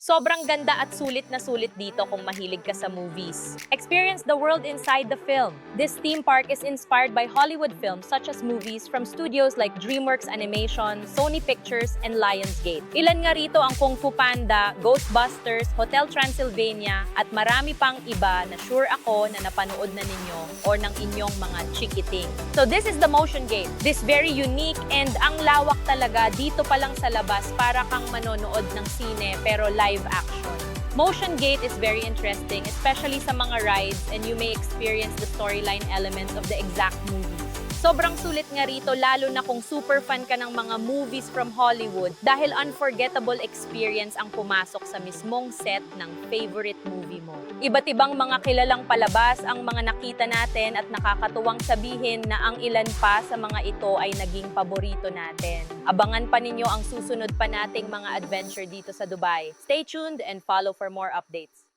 Sobrang ganda at sulit na sulit dito kung mahilig ka sa movies. Experience the world inside the film. This theme park is inspired by Hollywood films such as movies from studios like DreamWorks Animation, Sony Pictures, and Lionsgate. Ilan nga rito ang Kung Fu Panda, Ghostbusters, Hotel Transylvania, at marami pang iba na sure ako na napanood na ninyo or ng inyong mga chikiting. So this is the Motion Gate. This very unique and ang lawak talaga dito pa lang sa labas para kang manonood ng sine pero live action. Motion Gate is very interesting, especially sa mga rides, and you may experience the storyline elements of the exact movies. Sobrang sulit nga rito lalo na kung super fan ka ng mga movies from Hollywood dahil unforgettable experience ang pumasok sa mismong set ng favorite movie mo. Iba't ibang mga kilalang palabas ang mga nakita natin at nakakatuwang sabihin na ang ilan pa sa mga ito ay naging paborito natin. Abangan pa ninyo ang susunod pa nating mga adventure dito sa Dubai. Stay tuned and follow for more updates.